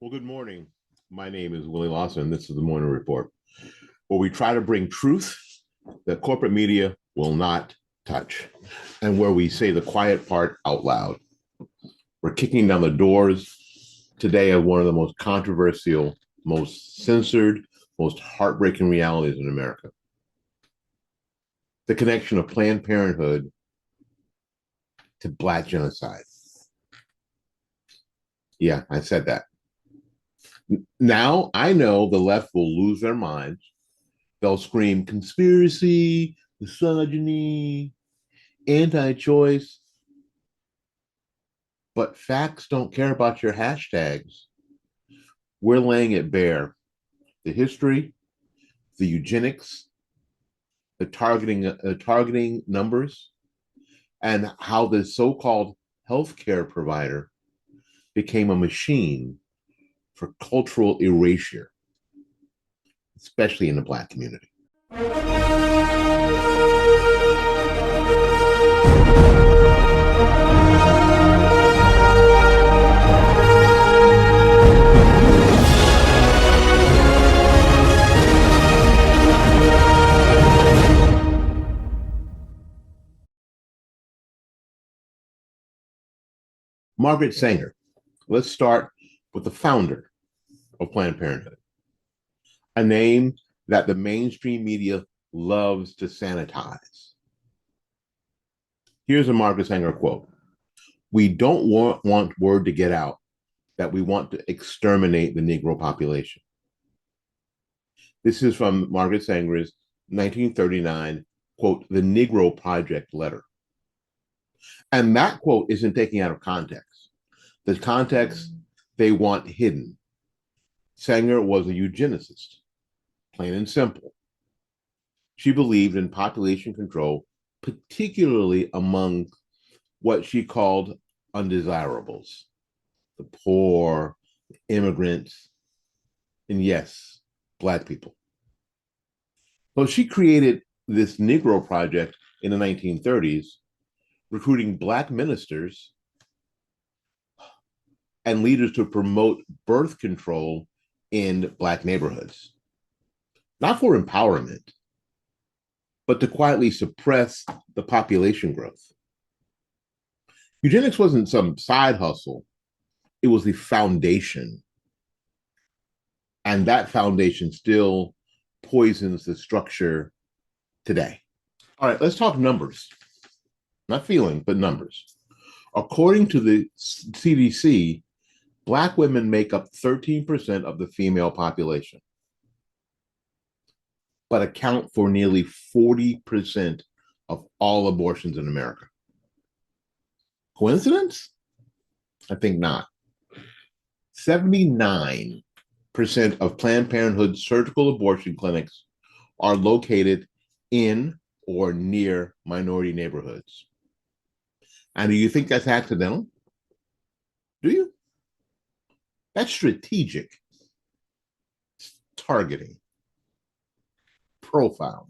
Well, good morning. My name is Willie Lawson. This is the Morning Report, where we try to bring truth that corporate media will not touch, and where we say the quiet part out loud. We're kicking down the doors today of one of the most controversial, most censored, most heartbreaking realities in America. The connection of Planned Parenthood to Black genocide. Yeah, I said that. Now I know the left will lose their minds. They'll scream conspiracy, misogyny, anti choice. But facts don't care about your hashtags. We're laying it bare. The history, the eugenics, the targeting numbers, and how the so called healthcare provider became a machine for cultural erasure, especially in the Black community. Margaret Sanger. Let's start with the founder of Planned Parenthood, a name that the mainstream media loves to sanitize. Here's a Margaret Sanger quote. We don't want word to get out that we want to exterminate the Negro population. This is from Margaret Sanger's 1939, quote, the Negro Project letter. And that quote isn't taken out of context. The context they want hidden. Sanger was a eugenicist, plain and simple. She believed in population control, particularly among what she called undesirables, the poor, the immigrants, and yes, Black people. So she created this Negro Project in the 1930s, recruiting Black ministers and leaders to promote birth control in Black neighborhoods. Not for empowerment, but to quietly suppress the population growth. Eugenics wasn't some side hustle, it was the foundation. And that foundation still poisons the structure today. All right, let's talk numbers. Not feeling, but numbers. According to the CDC, Black women make up 13% of the female population, but account for nearly 40% of all abortions in America. Coincidence? I think not. 79% of Planned Parenthood surgical abortion clinics are located in or near minority neighborhoods. And do you think that's accidental? Do you? That's strategic. Targeting. Profile.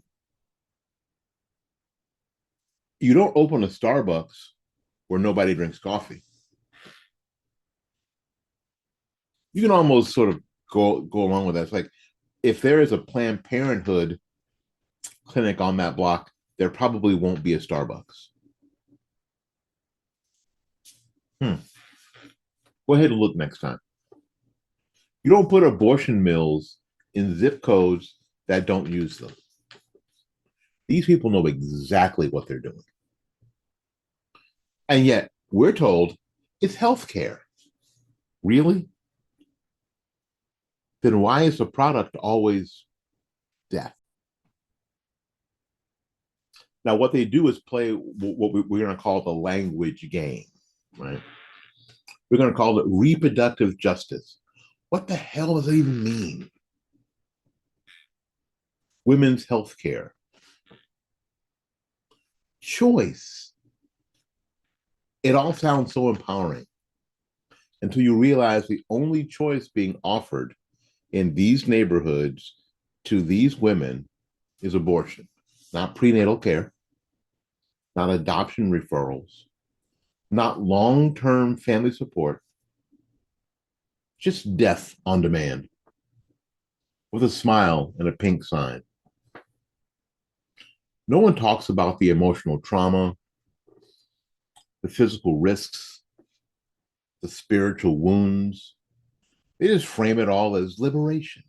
You don't open a Starbucks where nobody drinks coffee. You can almost sort of go along with that. It's like if there is a Planned Parenthood clinic on that block, there probably won't be a Starbucks. Go ahead and look next time. You don't put abortion mills in zip codes that don't use them. These people know exactly what they're doing. And yet we're told it's healthcare. Really? Then why is the product always death? Now, what they do is play what we're going to call the language game, right? We're going to call it reproductive justice. What the hell does it even mean? Women's health care. Choice. It all sounds so empowering until you realize the only choice being offered in these neighborhoods to these women is abortion, not prenatal care, not adoption referrals, not long-term family support, just death on demand with a smile and a pink sign. No one talks about the emotional trauma, the physical risks, the spiritual wounds. They just frame it all as liberation.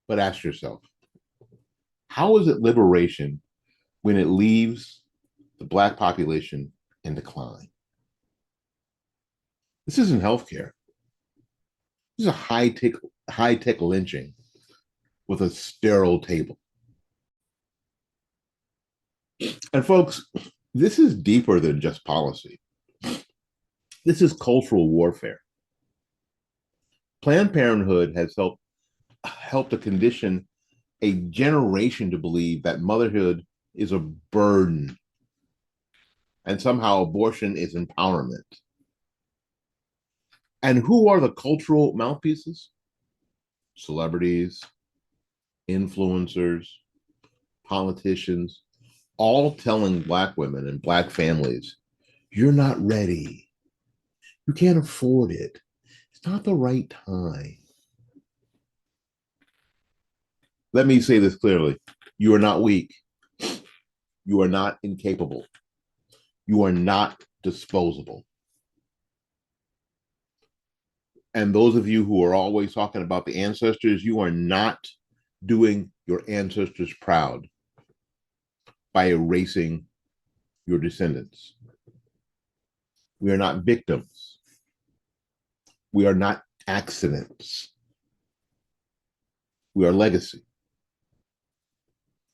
But ask yourself, how is it liberation when it leaves the Black population in decline? This isn't healthcare. This is a high tech lynching with a sterile table. And folks, this is deeper than just policy. This is cultural warfare. Planned Parenthood has helped to condition a generation to believe that motherhood is a burden and somehow abortion is empowerment. And who are the cultural mouthpieces? Celebrities, influencers, politicians, all telling Black women and Black families, you're not ready. You can't afford it. It's not the right time. Let me say this clearly. You are not weak. You are not incapable. You are not disposable. And those of you who are always talking about the ancestors, you are not doing your ancestors proud by erasing your descendants. We are not victims. We are not accidents. We are legacy.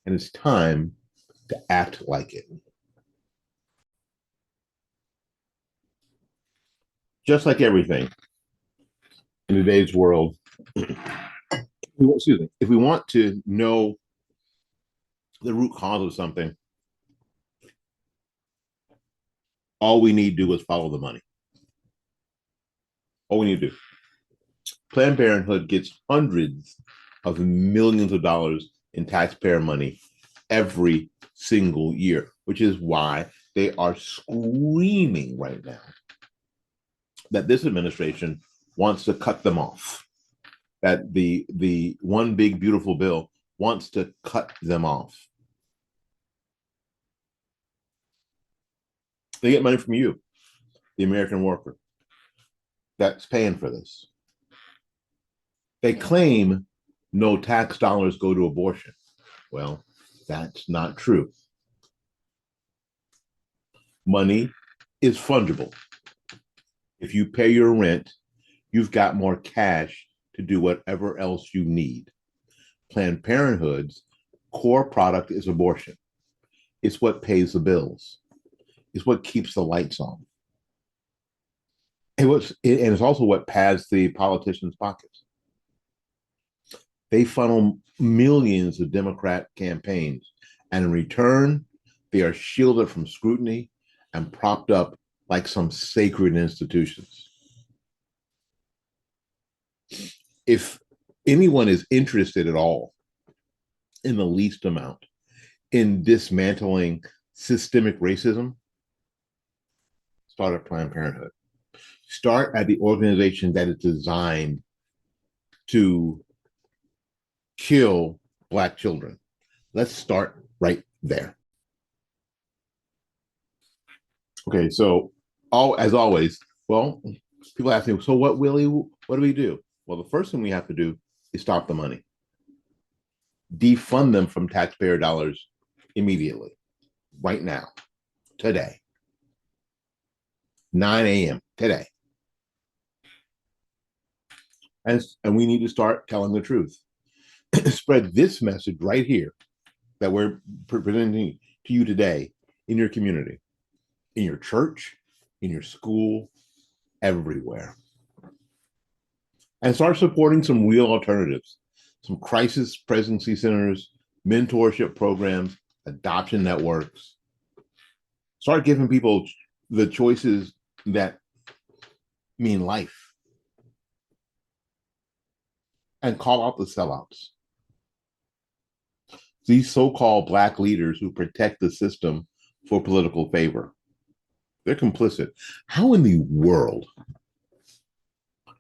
And it's time to act like it. Just like everything in today's world, if we want to know the root cause of something, all we need to do is follow the money. All we need to do. Planned Parenthood gets hundreds of millions of dollars in taxpayer money every single year, which is why they are screaming right now that this administration wants to cut them off, that the one big beautiful bill wants to cut them off. They get money from you, the American worker, that's paying for this. They claim no tax dollars go to abortion. Well, that's not true. Money is fungible. If you pay your rent, you've got more cash to do whatever else you need. Planned Parenthood's core product is abortion. It's what pays the bills. It's what keeps the lights on. And it's also what pads the politicians' pockets. They funnel millions of Democrat campaigns, and in return, they are shielded from scrutiny and propped up like some sacred institutions. If anyone is interested at all, in the least amount, in dismantling systemic racism, start at Planned Parenthood. Start at the organization that is designed to kill Black children. Let's start right there. Okay, so as always, well, people ask me, so what, Willie? What do we do? Well, the first thing we have to do is stop the money, defund them from taxpayer dollars immediately, right now, today, 9 a.m. today. And we need to start telling the truth. Spread this message right here that we're presenting to you today in your community, in your church, in your school, everywhere. And start supporting some real alternatives, some crisis presidency centers, mentorship programs, adoption networks. Start giving people the choices that mean life. And call out the sellouts. These so-called Black leaders who protect the system for political favor. They're complicit. How in the world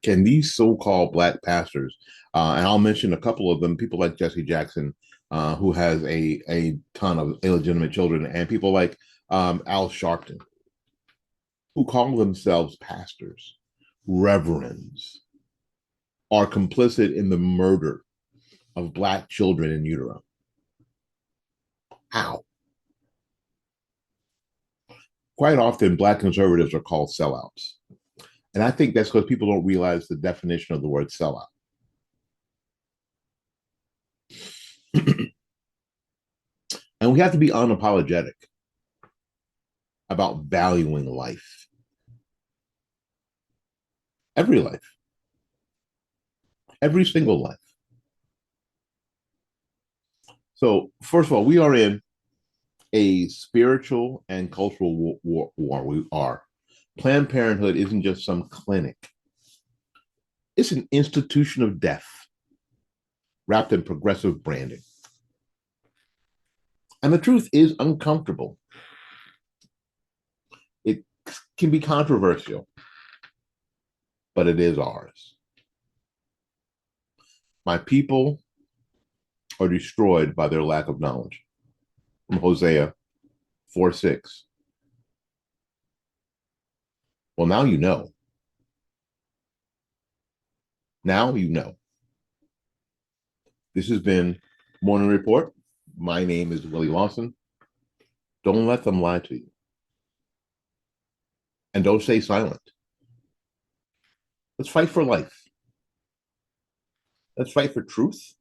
Can these so-called black pastors, and I'll mention a couple of them, people like Jesse Jackson, who has a ton of illegitimate children, and people like Al Sharpton, who call themselves pastors, reverends, are complicit in the murder of black children in utero. How? Quite often, black conservatives are called sellouts. And I think that's because people don't realize the definition of the word sellout. And we have to be unapologetic about valuing life, every life, every single life. So, first of all, we are in a spiritual and cultural war. We are. Planned Parenthood isn't just some clinic, it's an institution of death wrapped in progressive branding. And the truth is uncomfortable. It can be controversial, but it is ours. My people are destroyed by their lack of knowledge. From Hosea 4:6. Well, now you know. Now you know. This has been Morning Report. My name is Willie Lawson. Don't let them lie to you. And don't stay silent. Let's fight for life. Let's fight for truth.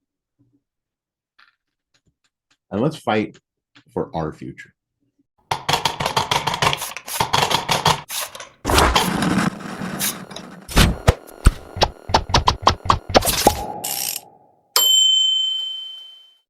And let's fight for our future.